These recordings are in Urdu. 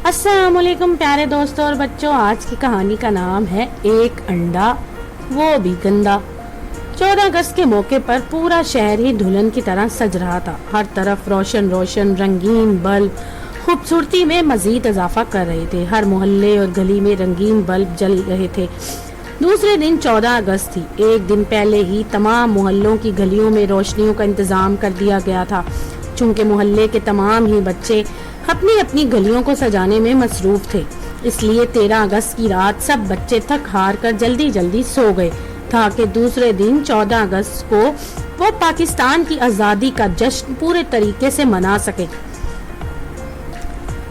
السلام علیکم پیارے دوستوں اور بچوں، آج کی کہانی کا نام ہے ایک انڈا وہ بھی گندا۔ 14 اگست کے موقع پر پورا شہر ہی دلہن کی طرح سج رہا تھا۔ ہر طرف روشن روشن رنگین بلب خوبصورتی میں مزید اضافہ کر رہے تھے۔ ہر محلے اور گلی میں رنگین بلب جل رہے تھے۔ دوسرے دن 14 اگست تھی۔ ایک دن پہلے ہی تمام محلوں کی گلیوں میں روشنیوں کا انتظام کر دیا گیا تھا۔ چونکہ محلے کے تمام ہی بچے اپنی اپنی گلیوں کو سجانے میں مصروف تھے، اس لیے 13 اگست کی رات سب بچے تھک ہار کر جلدی جلدی سو گئے تاکہ دوسرے دن 14 اگست کو وہ پاکستان کی آزادی کا جشن پورے طریقے سے منا سکے۔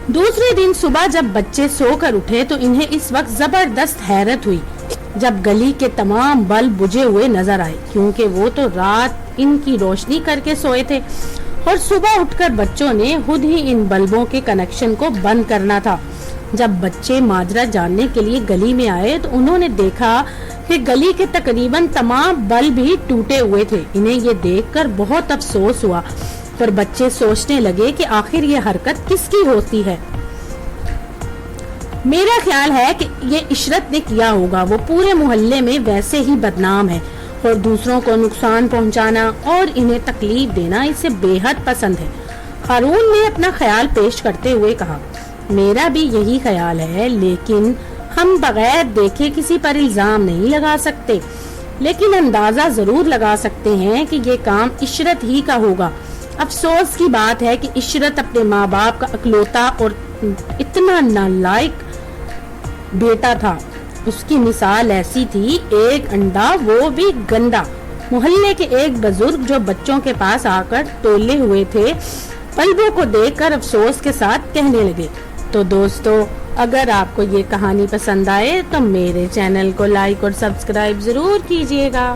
دوسرے دن صبح جب بچے سو کر اٹھے تو انہیں اس وقت زبردست حیرت ہوئی جب گلی کے تمام بلب بجھے ہوئے نظر آئے، کیونکہ وہ تو رات ان کی روشنی کر کے سوئے تھے اور صبح اٹھ کر بچوں نے خود ہی ان بلبوں کے کنیکشن کو بند کرنا تھا۔ جب بچے ماجرا جاننے کے لیے گلی میں آئے تو انہوں نے دیکھا کہ گلی کے تقریباً تمام بلب ہی ٹوٹے ہوئے تھے۔ انہیں یہ دیکھ کر بہت افسوس ہوا، پر بچے سوچنے لگے کہ آخر یہ حرکت کس کی ہوتی ہے۔ میرا خیال ہے کہ یہ عشرت نے کیا ہوگا، وہ پورے محلے میں ویسے ہی بدنام ہے اور دوسروں کو نقصان پہنچانا اور انہیں تکلیف دینا اسے بے حد پسند ہے۔ ہارون نے اپنا خیال پیش کرتے ہوئے کہا، میرا بھی یہی خیال ہے، لیکن ہم بغیر دیکھے کسی پر الزام نہیں لگا سکتے، لیکن اندازہ ضرور لگا سکتے ہیں کہ یہ کام عشرت ہی کا ہوگا۔ افسوس کی بات ہے کہ عشرت اپنے ماں باپ کا اکلوتا اور اتنا نالائق بیٹا تھا۔ اس کی مثال ایسی تھی، ایک انڈا وہ بھی گندا۔ محلے کے ایک بزرگ جو بچوں کے پاس آ کر تولے ہوئے تھے، بلبوں کو دیکھ کر افسوس کے ساتھ کہنے لگے۔ تو دوستو، اگر آپ کو یہ کہانی پسند آئے تو میرے چینل کو لائک اور سبسکرائب ضرور کیجیے گا۔